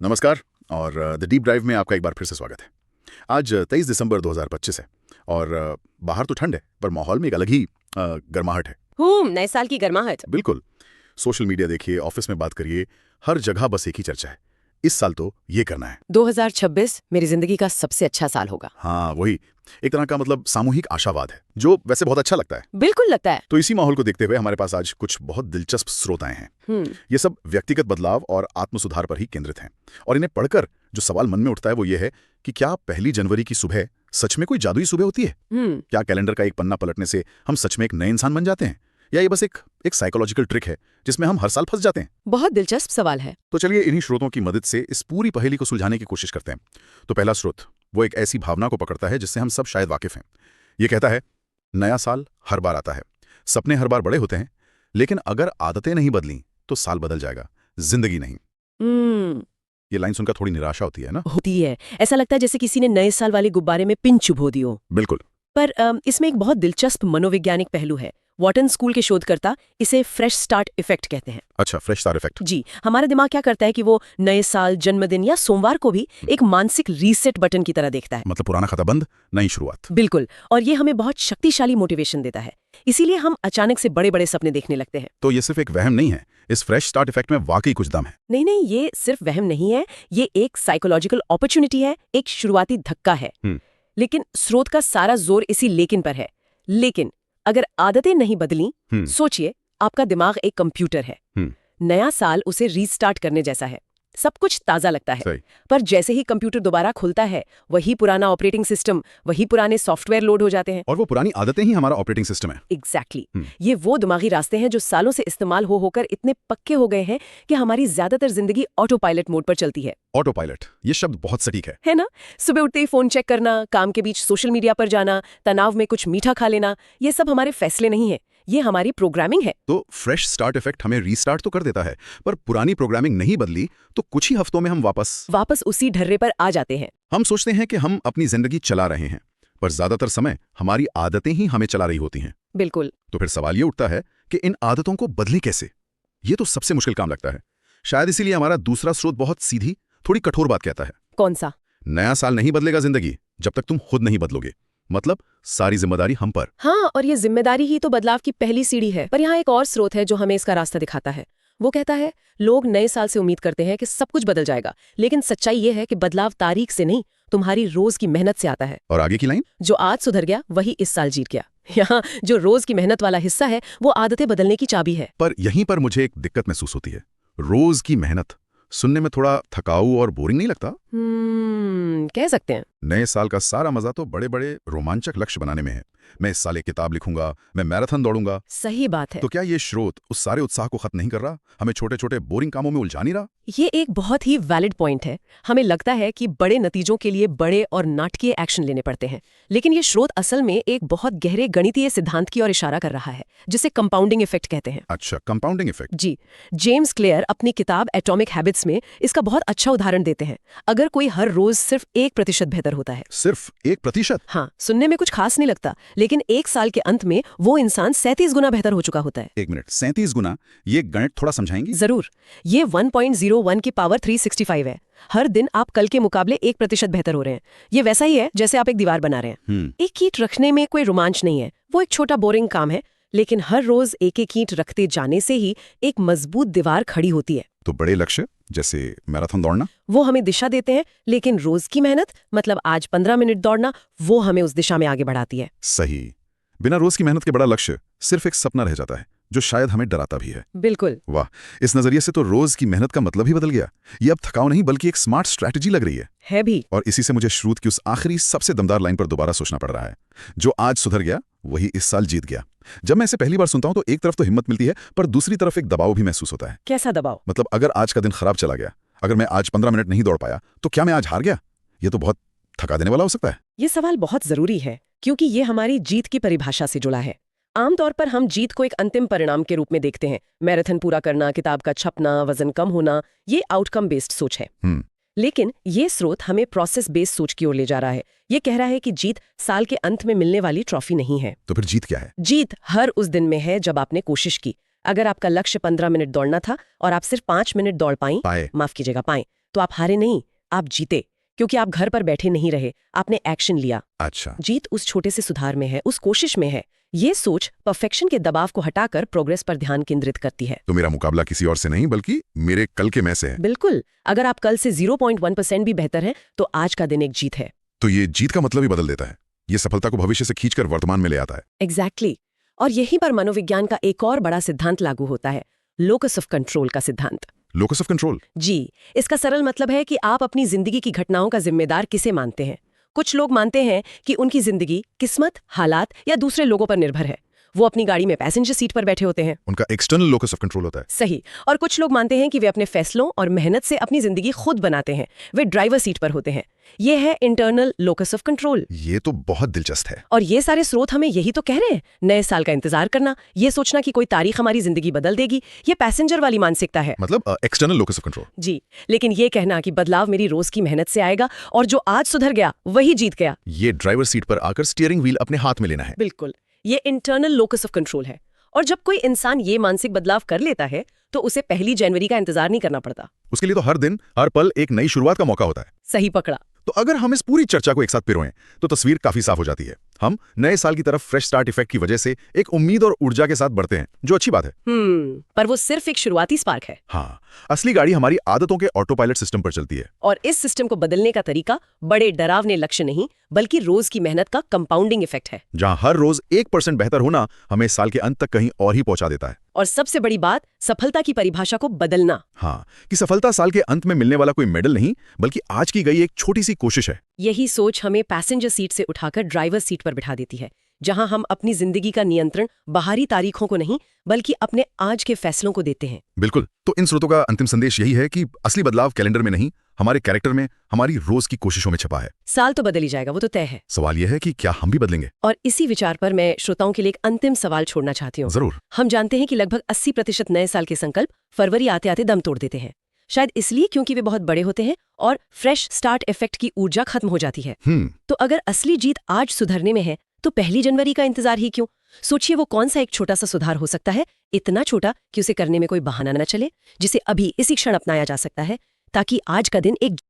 नमस्कार और the deep drive में आपका एक बार फिर से स्वागत है। आज 23 दिसंबर 2025 है और बाहर तो ठंड है पर माहौल में एक अलग ही गर्माहट है। नए साल की गर्माहट। बिल्कुल। सोशल मीडिया देखिए, ऑफिस में बात करिए, हर जगह बस एक ही चर्चा है, इस साल तो ये करना है। 2026 मेरी जिंदगी का सबसे अच्छा साल होगा। हाँ वही, एक तरह का मतलब सामूहिक आशावाद है जो वैसे बहुत अच्छा लगता है। बिल्कुल लगता है। तो इसी माहौल को देखते हुए हमारे पास आज कुछ बहुत दिलचस्प स्रोत आए हैं। ये सब व्यक्तिगत बदलाव और आत्म सुधार पर ही केंद्रित हैं और इन्हें पढ़कर जो सवाल मन में उठता है वो ये है कि क्या 1 जनवरी की सुबह सच में कोई जादुई सुबह होती है? क्या कैलेंडर का एक पन्ना पलटने से हम सच में एक नए इंसान बन जाते हैं, या ये बस एक साइकोलॉजिकल ट्रिक है जिसमें हम हर साल फंस जाते हैं? बहुत दिलचस्प सवाल है। तो चलिए इन्हीं स्रोतों की मदद से इस पूरी पहेली को सुलझाने की कोशिश करते हैं। तो पहला स्रोत वो एक ऐसी भावना को पकड़ता है जिससे हम सब शायद वाकिफ हैं। ये कहता है, नया साल हर बार आता है, सपने हर बार बड़े होते हैं, लेकिन अगर आदतें नहीं बदली तो साल बदल जाएगा, जिंदगी नहीं। ये लाइन सुनकर थोड़ी निराशा होती है ना? होती है। ऐसा लगता है जैसे किसी ने नए साल वाले गुब्बारे में पिन चुभो दी हो। बिल्कुल। पर इसमें एक बहुत दिलचस्प मनोवैज्ञानिक पहलू है। वॉटन स्कूल के शोधकर्ता इसे फ्रेश स्टार्ट इफेक्ट कहते हैं। अच्छा, फ्रेश स्टार्ट इफेक्ट। जी, हमारा दिमाग क्या करता है कि वो नए साल, जन्मदिन या सोमवार को भी एक मानसिक रीसेट बटन की तरह देखता है। मतलब पुराना खाता बंद, नई शुरुआत। बिल्कुल, और ये हमें बहुत शक्तिशाली मोटिवेशन देता है। इसीलिए हम अचानक से बड़े बड़े सपने देखने लगते हैं। तो ये सिर्फ एक वहम नहीं है, इस फ्रेश स्टार्ट इफेक्ट में वाकई कुछ दम है। नहीं, ये सिर्फ वहम नहीं है, ये एक साइकोलॉजिकल अपॉर्चुनिटी है, एक शुरुआती धक्का है। लेकिन स्रोत का सारा जोर इसी लेकिन पर है। लेकिन अगर आदतें नहीं बदली, सोचिए आपका दिमाग एक कंप्यूटर है। नया साल उसे रीस्टार्ट करने जैसा है। सब कुछ ताजा लगता है, पर जैसे ही कंप्यूटर दोबारा खुलता है, वही पुराना ऑपरेटिंग सिस्टम, वही पुराने सॉफ्टवेयर लोड हो जाते हैं। और वो पुरानी आदतें ही हमारा ऑपरेटिंग सिस्टम है। एग्जैक्टली। ये वो दिमागी रास्ते हैं जो सालों से इस्तेमाल हो होकर इतने पक्के हो गए हैं कि हमारी ज्यादातर जिंदगी ऑटो पायलट मोड पर चलती है। ऑटो पायलट, ये शब्द बहुत सटीक है ना? सुबह उठते ही फोन चेक करना, काम के बीच सोशल मीडिया पर जाना, तनाव में कुछ मीठा खा लेना, ये सब हमारे फैसले नहीं है, ये हमारी प्रोग्रामिंग है। तो फ्रेश स्टार्ट इफेक्ट हमें रीस्टार्ट तो कर देता है, पर पुरानी प्रोग्रामिंग नहीं बदली तो कुछ ही हफ्तों में हम वापस उसी ढर्रे पर आ जाते हैं। हम सोचते हैं कि हम अपनी जिंदगी चला रहे हैं, पर ज्यादातर समय हमारी आदतें ही हमें चला रही होती हैं। बिल्कुल। तो फिर सवाल ये उठता है कि इन आदतों को बदलें कैसे? ये तो सबसे मुश्किल काम लगता है। शायद इसीलिए हमारा दूसरा स्रोत बहुत सीधी, थोड़ी कठोर बात कहता है। कौन सा? नया साल नहीं बदलेगा जिंदगी जब तक तुम खुद नहीं बदलोगे। मतलब सारी जिम्मेदारी हम पर। हाँ, और ये जिम्मेदारी ही तो बदलाव की पहली सीढ़ी है। पर यहाँ एक और स्रोत है जो हमें इसका रास्ता दिखाता है। वो कहता है, लोग नए साल से उम्मीद करते हैं कि सब कुछ बदल जाएगा, लेकिन सच्चाई ये है कि बदलाव तारीख से नहीं, तुम्हारी रोज की मेहनत से आता है। और आगे की लाइन, जो आज सुधर गया वही इस साल जीत गया। यहाँ जो रोज की मेहनत वाला हिस्सा है वो आदतें बदलने की चाबी है। पर यहीं पर मुझे एक दिक्कत महसूस होती है। रोज की मेहनत सुनने में थोड़ा थकाऊ और बोरिंग नहीं लगता? कह सकते हैं। नए साल का सारा मजा तो बड़े बड़े रोमांचक लक्ष्य बनाने में है। मैं इस साल एक किताब लिखूंगा, मैं मैराथन दौड़ूंगा। सही बात है। तो क्या ये स्रोत उस सारे उत्साह को खत्म नहीं कर रहा, हमें छोटे छोटे बोरिंग कामों में उलझा नहीं रहा? ये एक बहुत ही वैलिड पॉइंट है। हमें लगता है कि बड़े नतीजों के लिए बड़े और नाटकीय एक्शन लेने पड़ते हैं, लेकिन ये स्रोत असल में एक बहुत गहरे गणितीय सिद्धांत की ओर इशारा कर रहा है जिसे कंपाउंडिंग इफेक्ट कहते हैं। अच्छा, कंपाउंडिंग इफेक्ट। जी, जेम्स क्लियर अपनी किताब एटॉमिक हैबिट्स में इसका बहुत अच्छा उदाहरण देते हैं। अगर कोई हर रोज सिर्फ 1% बेहतर होता है, सिर्फ 1%? हाँ, सुनने में कुछ खास नहीं लगता, लेकिन एक साल के अंत में वो इंसान 37 गुना बेहतर हो चुका होता है। 1 मिनट, 37 गुना? ये गणित थोड़ा समझाएंगी? जरूर। ये 1.01 की पावर 365 है। हर दिन आप कल के मुकाबले 1% बेहतर हो रहे हैं। ये वैसा ही है जैसे आप एक दीवार बना रहे हैं। एक ईंट रखने में कोई रोमांच नहीं है, वो एक छोटा बोरिंग काम है, लेकिन हर रोज एक एक ईंट रखते जाने से ही एक मजबूत दीवार खड़ी होती है। तो बड़े लक्ष्य जैसे मैराथन दौड़ना, वो हमें दिशा देते हैं, लेकिन रोज की मेहनत, मतलब आज 15 मिनट दौड़ना, वो हमें उस दिशा में आगे बढ़ाती है। सही। बिना रोज की मेहनत के बड़ा लक्ष्य सिर्फ एक सपना रह जाता है जो शायद हमें डराता भी है। बिल्कुल। वाह, इस नजरिए से तो रोज की मेहनत का मतलब ही बदल गया। ये अब थकाव नहीं बल्कि एक स्मार्ट स्ट्रैटेजी लग रही है भी। और इसी से मुझे श्रुत की उस आखिरी सबसे दमदार लाइन पर दोबारा सोचना पड़ रहा है, जो आज सुधर गया वही इस साल जीत गया। जब मैं इसे पहली बार सुनता हूं तो एक तरफ तो हिम्मत मिलती है, पर दूसरी तरफ एक दबाव भी महसूस होता है। कैसा दबाव? मतलब अगर आज का दिन खराब चला गया, अगर मैं आज 15 मिनट नहीं दौड़ पाया, तो क्या मैं आज हार गया? ये तो बहुत थका देने वाला हो सकता है। ये सवाल बहुत जरूरी है क्योंकि ये हमारी जीत की परिभाषा से जुड़ा है। आमतौर पर हम जीत को एक अंतिम परिणाम के रूप में देखते हैं। मैराथन पूरा करना, किताब का छपना, वजन कम होना, ये आउटकम बेस्ड सोच है। लेकिन ये स्रोत हमें प्रोसेस बेस्ड सोच की ओर ले जा रहा है। ये कह रहा है कि जीत साल के अंत में मिलने वाली ट्रॉफी नहीं है। तो फिर जीत क्या है? जीत हर उस दिन में है जब आपने कोशिश की। अगर आपका लक्ष्य 15 मिनट दौड़ना था और आप सिर्फ 5 मिनट दौड़ पाए, तो आप हारे नहीं, आप जीते, क्योंकि आप घर पर बैठे नहीं रहे, आपने एक्शन लिया। अच्छा। जीत उस छोटे से सुधार में है, उस कोशिश में है। ये सोच परफेक्शन के दबाव को हटाकर प्रोग्रेस पर ध्यान केंद्रित करती है। तो मेरा मुकाबला किसी और से नहीं बल्कि मेरे कल के मैं से है। बिल्कुल, अगर आप कल से 0.1% भी बेहतर हैं, तो आज का दिन एक जीत है। तो ये जीत का मतलब ही बदल देता है। ये सफलता को भविष्य से खींचकर वर्तमान में ले आता है। एग्जैक्टली। और यहीं पर मनोविज्ञान का एक और बड़ा सिद्धांत लागू होता है, लोकस ऑफ कंट्रोल का सिद्धांत। Locus of control? जी, इसका सरल मतलब है कि आप अपनी जिंदगी की घटनाओं का जिम्मेदार किसे मानते हैं। कुछ लोग मानते हैं कि उनकी जिंदगी किस्मत, हालात या दूसरे लोगों पर निर्भर है। वो अपनी गाड़ी में पैसेंजर सीट पर बैठे होते हैं। उनका एक्सटर्नल लोकस ऑफ कंट्रोल होता है। सही। और कुछ लोग मानते हैं कि वे अपने फैसलों और मेहनत से अपनी जिंदगी खुद बनाते हैं। वे ड्राइवर सीट पर होते हैं। ये है इंटरनल लोकस ऑफ कंट्रोल। ये तो बहुत दिलचस्प है। और ये सारे स्रोत हमें यही तो कह रहे हैं, नए साल का इंतजार करना, ये सोचना कि कोई तारीख हमारी जिंदगी बदल देगी, ये पैसेंजर वाली मानसिकता है। मतलब एक्सटर्नल लोकस ऑफ कंट्रोल। जी, लेकिन ये कहना कि बदलाव मेरी रोज की मेहनत से आएगा और जो आज सुधर गया वही जीत गया, ये ड्राइवर सीट पर आकर स्टीयरिंग व्हील अपने हाथ में लेना है। बिल्कुल, ये इंटरनल लोकस ऑफ कंट्रोल है। और जब कोई इंसान ये मानसिक बदलाव कर लेता है तो उसे 1 जनवरी का इंतजार नहीं करना पड़ता। उसके लिए तो हर दिन, हर पल एक नई शुरुआत का मौका होता है। सही पकड़ा। तो अगर हम इस पूरी चर्चा को एक साथ पिरोएं तो तस्वीर काफी साफ हो जाती है। हम नए साल की तरफ फ्रेश स्टार्ट इफेक्ट की वजह से एक उम्मीद और ऊर्जा के साथ बढ़ते हैं, जो अच्छी बात है। पर वो सिर्फ एक शुरुआती स्पार्क है। हाँ, असली गाड़ी हमारी आदतों के ऑटो पायलट सिस्टम पर चलती है। और इस सिस्टम को बदलने का तरीका बड़े डरावने लक्ष्य नहीं, बल्कि रोज की मेहनत का कंपाउंडिंग इफेक्ट है, जहां हर रोज 1% बेहतर होना हमें साल के अंत तक कहीं और ही पहुंचा देता है। और सबसे बड़ी बात, सफलता की परिभाषा को बदलना। हाँ, कि सफलता साल के अंत में मिलने वाला कोई मेडल नहीं, बल्कि आज की गई एक छोटी सी कोशिश है। यही सोच हमें पैसेंजर सीट से उठाकर ड्राइवर सीट पर बिठा देती है, जहां हम अपनी जिंदगी का नियंत्रण बाहरी तारीखों को नहीं, बल्कि अपने आज के फैसलों को देते हैं। बिल्कुल। तो इन स्रोतों का अंतिम संदेश यही है कि असली बदलाव कैलेंडर में नहीं, हमारे कैरेक्टर में, हमारी रोज की कोशिशों में छपा है। साल तो बदल ही जाएगा, वो तो तय है। सवाल यह है कि क्या हम भी बदलेंगे? और इसी विचार पर मैं श्रोताओं के लिए एक अंतिम सवाल छोड़ना चाहती हूँ। जरूर। हम जानते हैं कि लगभग 80% नए साल के संकल्प फरवरी आते आते दम तोड़ देते हैं, शायद इसलिए क्योंकि वे बहुत बड़े होते हैं और फ्रेश स्टार्ट इफेक्ट की ऊर्जा खत्म हो जाती है। तो अगर असली जीत आज सुधरने में है, तो 1 जनवरी का इंतजार ही क्यों? सोचिए वो कौन सा एक छोटा सा सुधार हो सकता है, इतना छोटा कि उसे करने में कोई बहाना न चले, जिसे अभी इसी क्षण अपनाया जा सकता है, ताकि आज का दिन एक